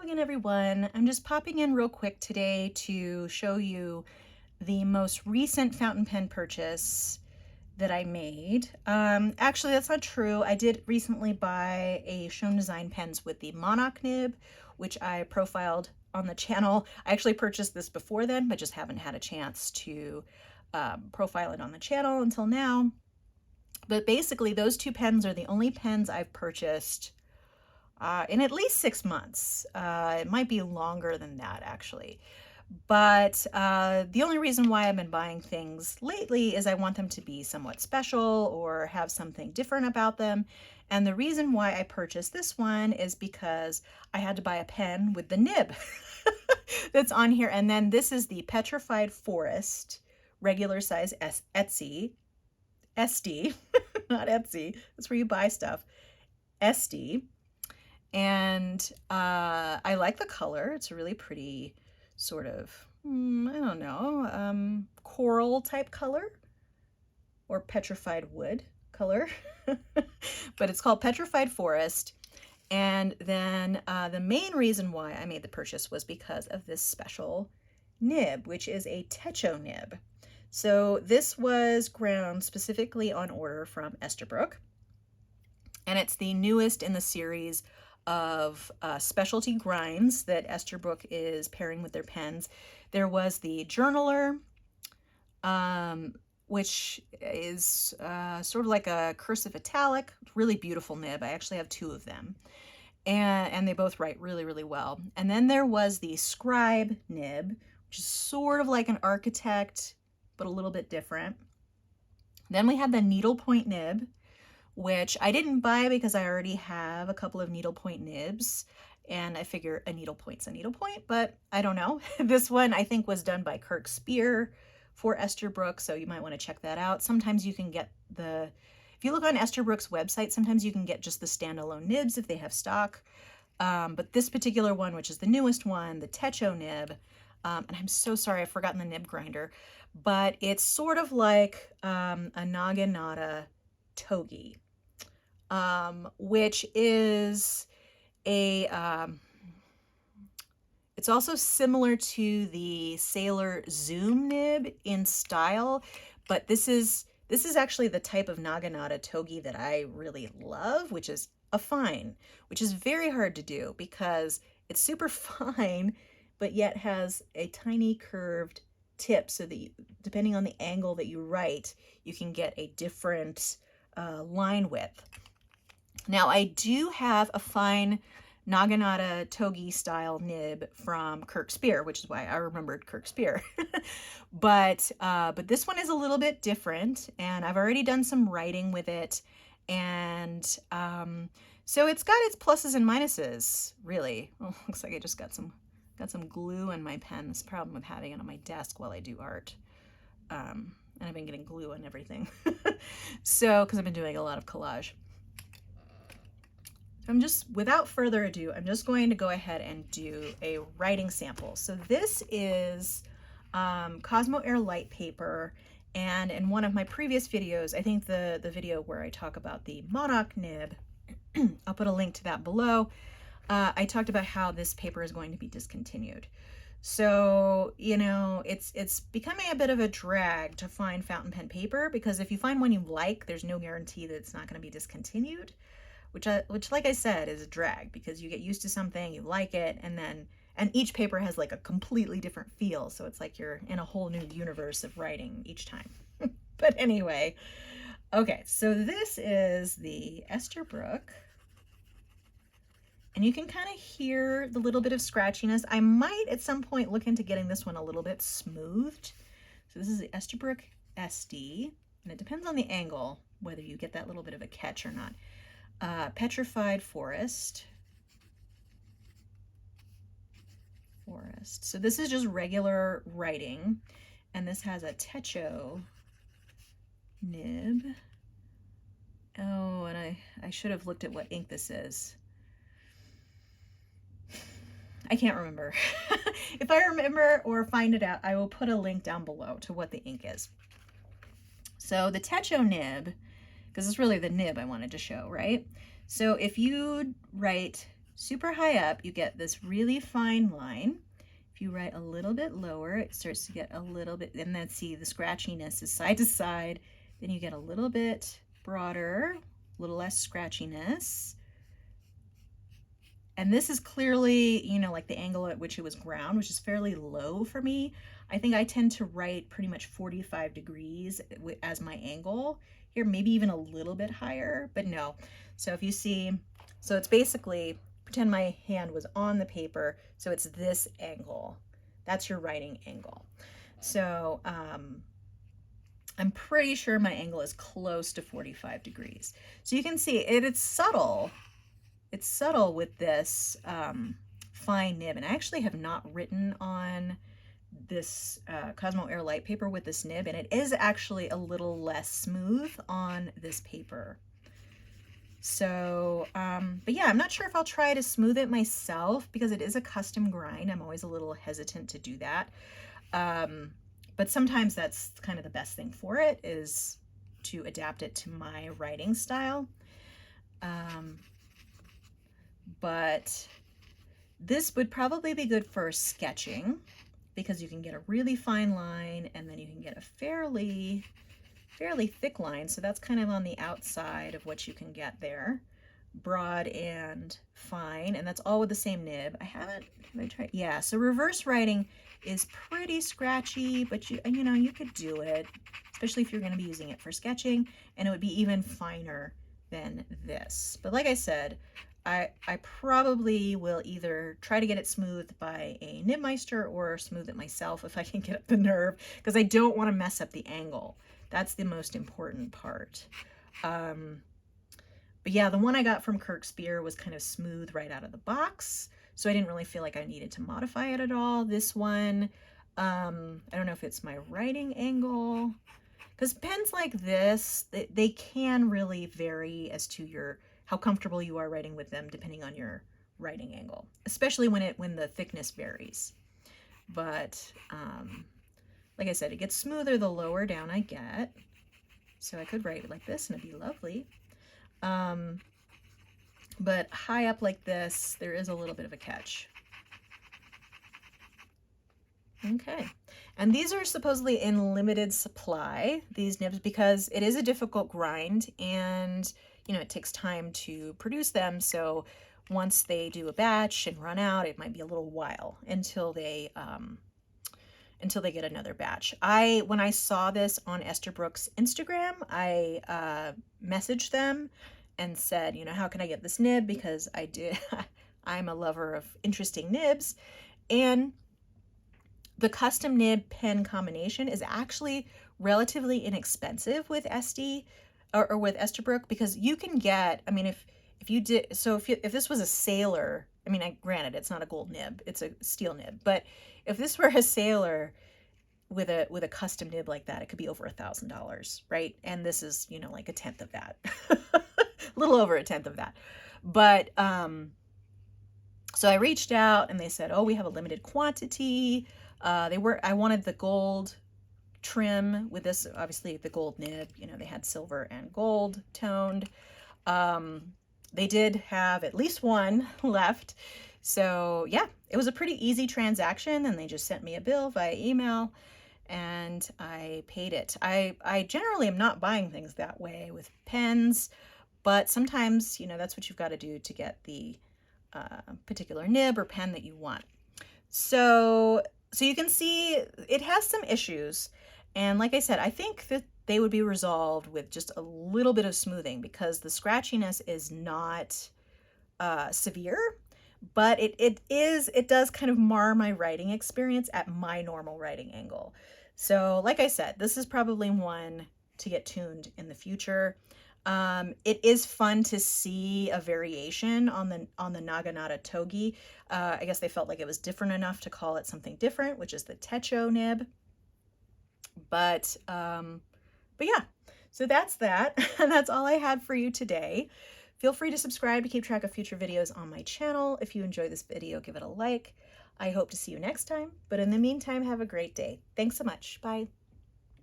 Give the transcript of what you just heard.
Hello again, everyone. I'm just popping in real quick today to show you the most recent fountain pen purchase that I made. Actually, that's not true. I did recently buy a Shown Design pens with the Montblanc nib, which I profiled on the channel. I actually purchased this before then, but just haven't had a chance to profile it on the channel until now. But basically, those two pens are the only pens I've purchased in at least 6 months. It might be longer than that, actually. But the only reason why I've been buying things lately is I want them to be somewhat special or have something different about them. And the reason why I purchased this one is because I had to buy a pen with the nib that's on here. And then this is the Petrified Forest regular size Estie, not Etsy, that's where you buy stuff, Estie. And I like the color. It's a really pretty sort of, I don't know, coral type color or petrified wood color. But it's called Petrified Forest. And then the main reason why I made the purchase was because of this special nib, which is a Techo Nib. So this was ground specifically on order from Esterbrook. And it's the newest in the series of specialty grinds that Esterbrook is pairing with their pens. There was the Journaler, which is sort of like a cursive italic, really beautiful nib. I actually have two of them. And they both write really, really well. And then there was the Scribe nib, which is sort of like an architect, but a little bit different. Then we had the needlepoint nib, which I didn't buy because I already have a couple of needlepoint nibs, and I figure a needlepoint's a needlepoint, but I don't know. This one I think was done by Kirk Spear for Esterbrook, so you might want to check that out. Sometimes you can get if you look on Esterbrook's website, sometimes you can get just the standalone nibs if they have stock. But this particular one, which is the newest one, the Techo Nib, and I'm so sorry, I've forgotten the nib grinder, but it's sort of like a naginata togi, which is it's also similar to the Sailor Zoom nib in style, but this is actually the type of naginata togi that I really love, which is a fine, which is very hard to do because it's super fine, but yet has a tiny curved tip so that depending on the angle that you write, you can get a different line width. Now I do have a fine naginata togi style nib from Kirk Spear, which is why I remembered Kirk Spear. but this one is a little bit different, and I've already done some writing with it, and so it's got its pluses and minuses, really. Oh, looks like I just got some glue in my pen. That's the problem with having it on my desk while I do art. And I've been getting glue on everything. So, because I've been doing a lot of collage. So I'm just, without further ado, I'm just going to go ahead and do a writing sample. So this is Cosmo Air light paper. And in one of my previous videos, I think the video where I talk about the Montblanc nib, I'll put a link to that below. I talked about how this paper is going to be discontinued. So, you know, it's becoming a bit of a drag to find fountain pen paper, because if you find one you like, there's no guarantee that it's not going to be discontinued, which like I said is a drag, because you get used to something, you like it, and each paper has like a completely different feel. So it's like you're in a whole new universe of writing each time. But anyway, okay, so this is the Esterbrook. And you can kind of hear the little bit of scratchiness. I might at some point look into getting this one a little bit smoothed. So this is the Esterbrook Estie, and it depends on the angle whether you get that little bit of a catch or not. Petrified Forest. So this is just regular writing, and this has a Techo Nib. Oh, and I should have looked at what ink this is. I can't remember. If I remember or find it out, I will put a link down below to what the ink is. So the Techo Nib, because it's really the nib I wanted to show, right? So if you write super high up, you get this really fine line. If you write a little bit lower, it starts to get a little bit, and then see the scratchiness is side to side. Then you get a little bit broader, a little less scratchiness. And this is clearly, you know, like the angle at which it was ground, which is fairly low for me. I think I tend to write pretty much 45 degrees as my angle. Here, maybe even a little bit higher, but no. So if you see, so it's basically, pretend my hand was on the paper, so it's this angle. That's your writing angle. So I'm pretty sure my angle is close to 45 degrees. So you can see it's subtle. It's subtle with this fine nib, and I actually have not written on this Cosmo Air light paper with this nib, and it is actually a little less smooth on this paper. So, but yeah, I'm not sure if I'll try to smooth it myself because it is a custom grind. I'm always a little hesitant to do that. But sometimes that's kind of the best thing for it, is to adapt it to my writing style. But this would probably be good for sketching because you can get a really fine line and then you can get a fairly thick line. So that's kind of on the outside of what you can get there. Broad and fine, and that's all with the same nib. Have I tried? Yeah, so reverse writing is pretty scratchy, but you know, you could do it, especially if you're going to be using it for sketching, and it would be even finer than this. But like I said, I probably will either try to get it smoothed by a nibmeister or smooth it myself if I can get up the nerve, because I don't want to mess up the angle. That's the most important part. But yeah, the one I got from Kirkspire was kind of smooth right out of the box, so I didn't really feel like I needed to modify it at all. This one, I don't know if it's my writing angle, because pens like this, they can really vary as to how comfortable you are writing with them depending on your writing angle, especially when the thickness varies. But like I said, it gets smoother the lower down I get. So I could write it like this and it'd be lovely. But high up like this, there is a little bit of a catch. Okay, and these are supposedly in limited supply, these nibs, because it is a difficult grind and, you know, it takes time to produce them. So once they do a batch and run out, it might be a little while until they get another batch. When I saw this on Esterbrook's Instagram, I messaged them and said, you know, how can I get this nib? Because I'm a lover of interesting nibs. And the custom nib pen combination is actually relatively inexpensive with Estie or with Esterbrook, because you can get, I mean, if this was a Sailor, I mean, granted, it's not a gold nib, it's a steel nib, but if this were a Sailor with a custom nib like that, it could be over $1,000, right? And this is, you know, like a tenth of that, a little over a tenth of that. But so I reached out and they said, oh, we have a limited quantity. I wanted the gold trim with this, obviously the gold nib, you know, they had silver and gold toned. They did have at least one left. So yeah, it was a pretty easy transaction, and they just sent me a bill via email and I paid it. I generally am not buying things that way with pens, but sometimes, you know, that's what you've got to do to get the particular nib or pen that you want. So you can see it has some issues. And like I said, I think that they would be resolved with just a little bit of smoothing, because the scratchiness is not severe, but it does kind of mar my writing experience at my normal writing angle. So like I said, this is probably one to get tuned in the future. It is fun to see a variation on the Naginata Togi. I guess they felt like it was different enough to call it something different, which is the Techo Nib. But yeah, so that's that. And that's all I had for you today. Feel free to subscribe to keep track of future videos on my channel. If you enjoyed this video, give it a like. I hope to see you next time. But in the meantime, have a great day. Thanks so much. Bye.